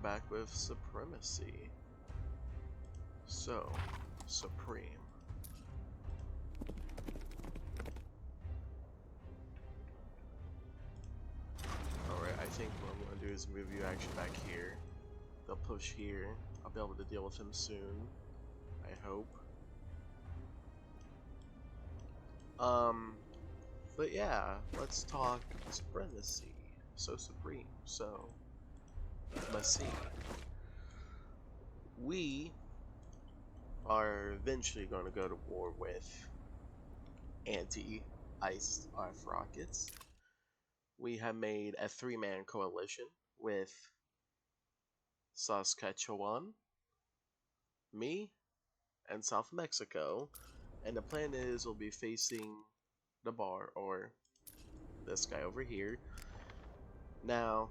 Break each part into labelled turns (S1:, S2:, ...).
S1: back with Supremacy. So, Supreme. Alright, I think what I'm going to do is move you actually back here. They'll push here. I'll be able to deal with him soon. I hope. But yeah, let's talk Supremacy. So supreme. So, let's see. We are eventually going to go to war with anti-ice rockets. We have made a 3-man coalition with Saskatchewan, me, and South Mexico. And the plan is we'll be facing the bar, or this guy over here. Now,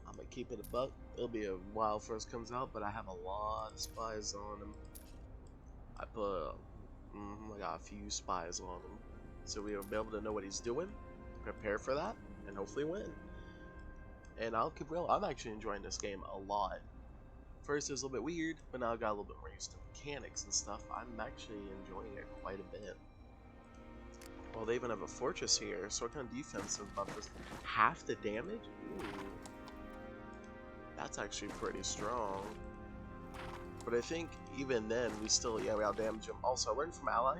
S1: I'm gonna keep it a buck. It'll be a while first comes out, but I have a lot of spies on him. I got a few spies on him, so we'll be able to know what he's doing, prepare for that, and hopefully win. And I'll keep real. I'm actually enjoying this game a lot. First it was a little bit weird, but now I got a little bit more used to mechanics and stuff. I'm actually enjoying it quite a bit. Well, they even have a fortress here, so what kind of defensive buff is half the damage? Ooh. That's actually pretty strong. But I think even then, we still, we outdamage them. Also, I learned from Ally,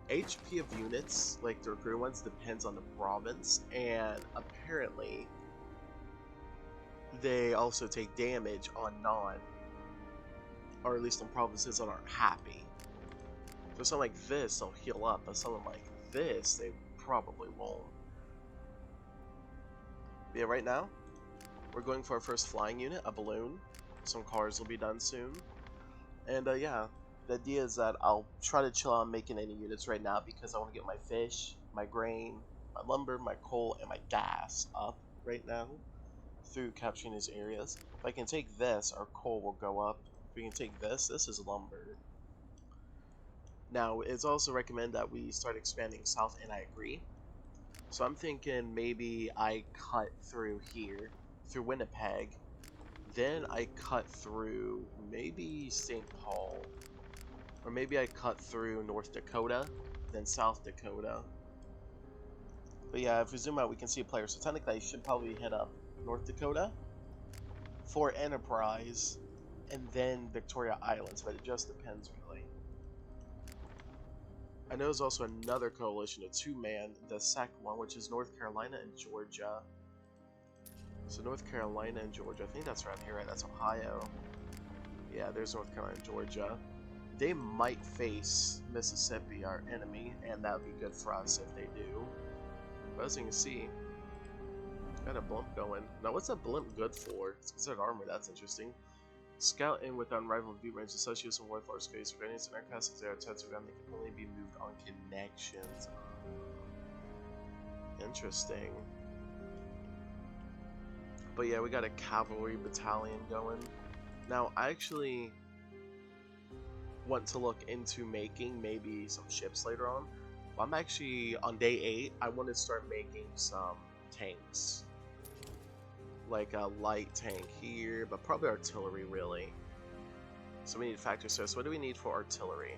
S1: HP of units, like the recruiter ones, depends on the province, and apparently they also take damage on or at least on provinces that aren't happy. So something like this, they'll heal up, but something like this, they probably won't. But yeah, right now, we're going for our first flying unit, a balloon. Some cars will be done soon. And yeah, the idea is that I'll try to chill on making any units right now because I want to get my fish, my grain, my lumber, my coal, and my gas up right now through capturing these areas. If I can take this, our coal will go up. If we can take this is lumber. Now, it's also recommended that we start expanding south, and I agree. So I'm thinking maybe I cut through here, through Winnipeg, then I cut through maybe St. Paul, or maybe I cut through North Dakota, then South Dakota. But yeah, if we zoom out, we can see a player. So technically, I should probably hit up North Dakota for Enterprise, and then Victoria Islands, but it just depends really. I know there's also another coalition, a 2-man, the second one, which is North Carolina and Georgia. So North Carolina and Georgia, I think that's around here, right? That's Ohio. Yeah, there's North Carolina and Georgia. They might face Mississippi, our enemy, and that would be good for us if they do. But as you can see, got a blimp going. Now, what's a blimp good for? It's considered armor, that's interesting. Scout in with unrivaled view range, associates with warfare space. Grenades and aircraft, if they are attached to ground, they can only be moved on connections. Interesting. But yeah, we got a cavalry battalion going. Now, I actually want to look into making maybe some ships later on. But I'm actually, on day 8, I want to start making some tanks. Like a light tank here, but probably artillery really. So we need factory service. What do we need for artillery?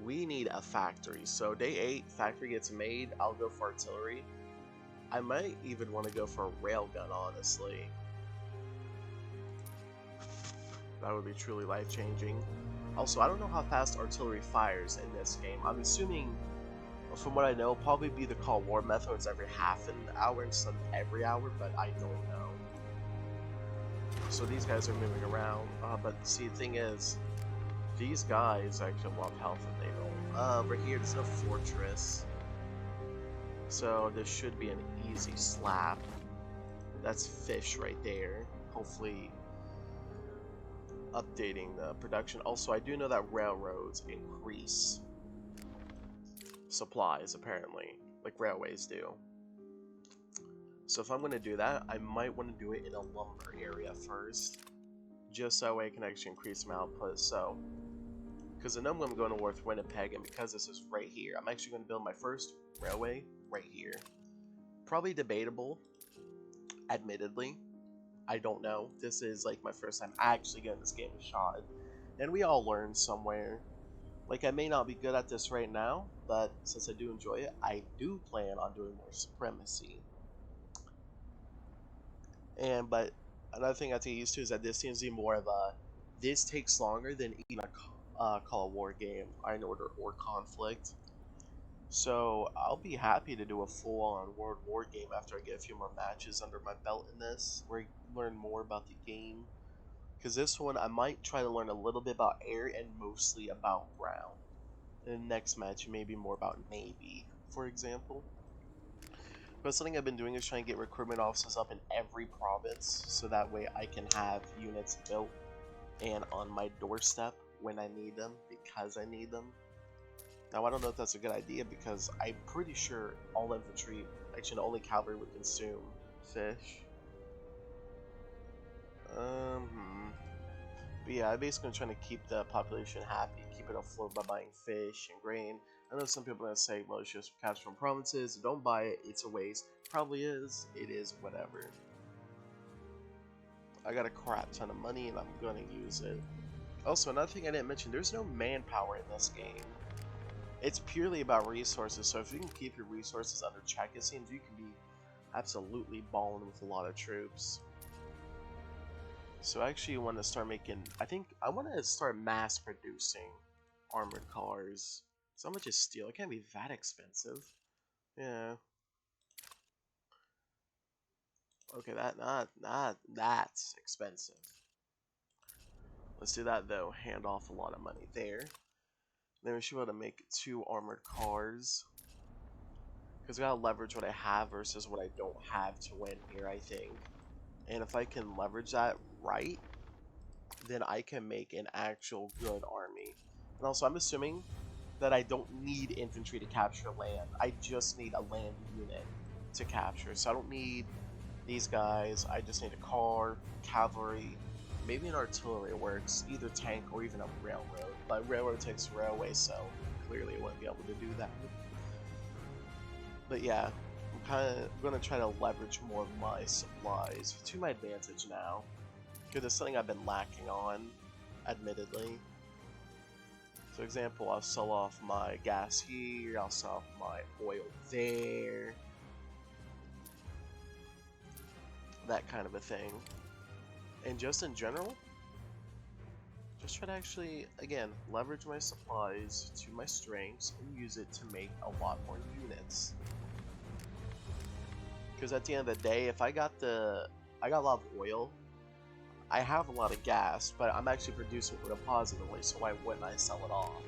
S1: We need a factory. So day 8, factory gets made, I'll go for artillery. I might even want to go for a railgun, honestly. That would be truly life-changing. Also, I don't know how fast artillery fires in this game. I'm assuming, from what I know, probably be the Call War method. It's every half an hour instead of every hour, but I don't know. So these guys are moving around, but see, the thing is, these guys actually have a lot of health and they don't. Over here, there's no fortress. So this should be an easy slap. That's fish right there. Hopefully updating the production. Also, I do know that railroads increase supplies, apparently, like railways do. So if I'm going to do that, I might want to do it in a lumber area first, just so I can actually increase my output. So, because I know I'm going to go to North Winnipeg, and because this is right here, I'm actually going to build my first railway right here. Probably debatable. admittedly. I don't know. This is like my first time actually giving this game a shot. And we all learn somewhere. Like, I may not be good at this right now, but since I do enjoy it, I do plan on doing more Supremacy. But another thing I have to get used to is that this seems to be more of a, this takes longer than even a Call of War game, Iron Order, or Conflict. So I'll be happy to do a full-on World War game after I get a few more matches under my belt in this, where I learn more about the game. Because this one, I might try to learn a little bit about air and mostly about ground. In the next match, maybe more about Navy, for example. But something I've been doing is trying to get recruitment offices up in every province, so that way I can have units built and on my doorstep when I need them, because I need them. Now, I don't know if that's a good idea, because I'm pretty sure all infantry, actually only cavalry, would consume fish. But yeah, I'm basically trying to keep the population happy, keep it afloat by buying fish and grain. I know some people are going to say, well, it's just captured from provinces, don't buy it, it's a waste. Probably is, it is, whatever. I got a crap ton of money and I'm going to use it. Also, another thing I didn't mention, there's no manpower in this game. It's purely about resources, so if you can keep your resources under check, it seems you can be absolutely balling with a lot of troops. So I actually want to start making, I think I want to start mass producing armored cars. So how much is steel? It can't be that expensive. Yeah. Okay, that's expensive. Let's do that though. Hand off a lot of money there. Then we should be able to make 2 armored cars. Because I gotta leverage what I have versus what I don't have to win here, I think. And if I can leverage that right, then I can make an actual good army. And also, I'm assuming that I don't need infantry to capture land. I just need a land unit to capture. So I don't need these guys. I just need a car, cavalry, maybe an artillery works, either tank or even a railroad. But railroad takes railway, so clearly I wouldn't be able to do that. But yeah, I'm kind of going to try to leverage more of my supplies to my advantage now. Because it's something I've been lacking on, admittedly. So example, I'll sell off my gas here, I'll sell off my oil there. That kind of a thing. And just in general, just try to actually, again, leverage my supplies to my strengths and use it to make a lot more units. Because at the end of the day, if I got a lot of oil, I have a lot of gas, but I'm actually producing oil positively, so why wouldn't I sell it off?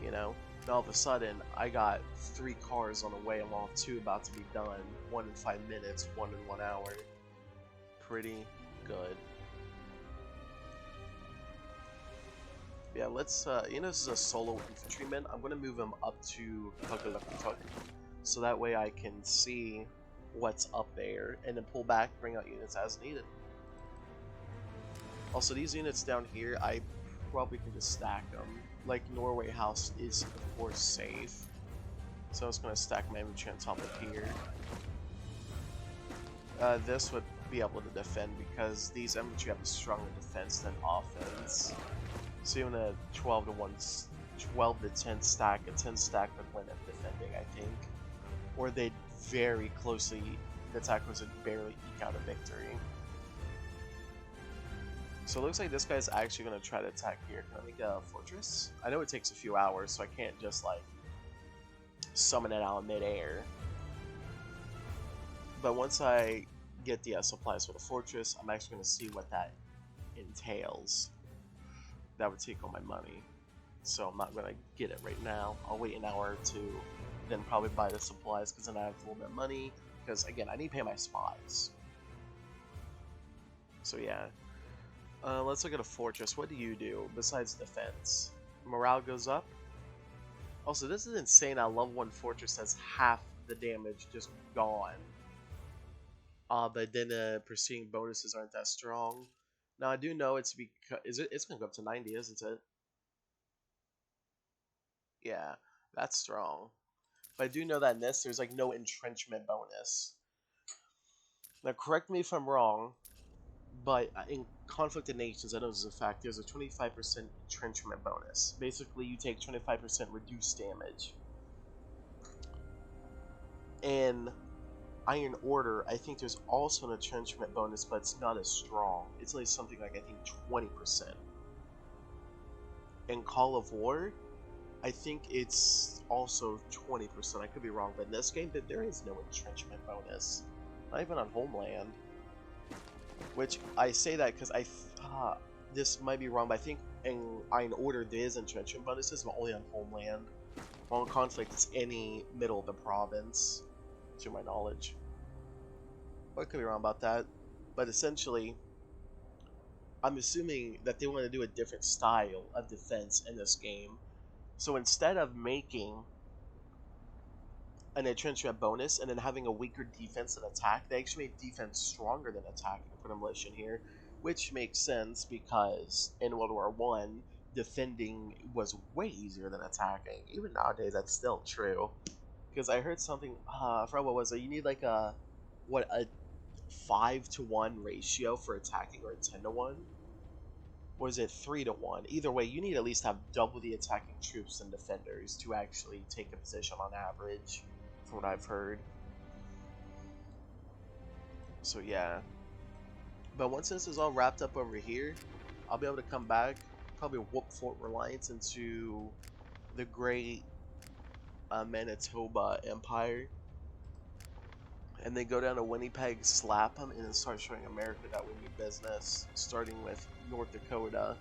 S1: You know? Now all of a sudden, I got 3 cars on the way along, 2 about to be done, 1 in 5 minutes, 1 in 1 hour. Pretty good. Yeah, let's, you know, this is a solo infantryman. I'm gonna move him up to Kukuluktuk, so that way I can see what's up there, and then pull back, bring out units as needed. Also, these units down here, I probably can just stack them. Like, Norway House is, of course, safe. So I was going to stack my infantry on top of here. This would be able to defend because these infantry have a stronger defense than offense. So even a 12 to 10 stack, a 10 stack would win at defending, I think. Or they'd very closely, the attackers would barely eke out a victory. So it looks like this guy's actually going to try to attack here. Can I make a fortress? I know it takes a few hours, so I can't just, like, summon it out in midair. But once I get the supplies for the fortress, I'm actually going to see what that entails. That would take all my money. So I'm not going to get it right now. I'll wait an hour or two, then probably buy the supplies, because then I have a little bit of money. Because, again, I need to pay my spies. So yeah. Let's look at a fortress. What do you do besides defense? Morale goes up. Also, this is insane. I love one fortress has half the damage just gone. But then pursuing bonuses aren't that strong. Now I do know it's because it's gonna go up to 90, isn't it? Yeah, that's strong. But I do know that in this there's like no entrenchment bonus. Now, correct me if I'm wrong, but in Conflict of Nations, I know this is a fact, there's a 25% entrenchment bonus. Basically, you take 25% reduced damage. In Iron Order, I think there's also an entrenchment bonus, but it's not as strong. It's only something like, I think, 20%. In Call of War, I think it's also 20%. I could be wrong, but in this game, there is no entrenchment bonus. Not even on Homeland. Which, I say that because this might be wrong, but I think in Iron Order there is entrenchment bonuses, but only on Homeland. While in Conflict, it's any middle of the province, to my knowledge. Or I could be wrong about that. But essentially, I'm assuming that they want to do a different style of defense in this game. So instead of making an entrenchment bonus and then having a weaker defense and attack, they actually made defense stronger than attacking for the militia here, which makes sense because in World War One, defending was way easier than attacking. Even nowadays, that's still true. Because I heard something, I forgot what was it. You need like a 5-to-1 ratio for attacking, or a 10-to-1. Or is it 3-to-1? Either way, you need to at least have double the attacking troops and defenders to actually take a position on average, from what I've heard. So yeah. But once this is all wrapped up over here, I'll be able to come back, probably whoop Fort Reliance into the great Manitoba Empire, and then go down to Winnipeg, slap them, and then start showing America that we mean business, starting with North Dakota.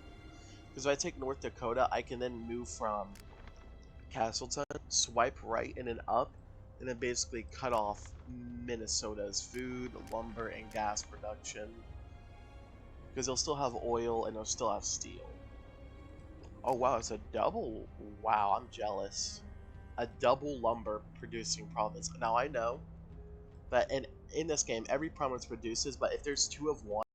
S1: Because if I take North Dakota, I can then move from Castleton, swipe right and then up, and then basically cut off Minnesota's food, lumber, and gas production. Because they'll still have oil and they'll still have steel. Oh wow, it's a double. Wow, I'm jealous. A double lumber producing province. Now I know that in this game, every province produces, but if there's two of one,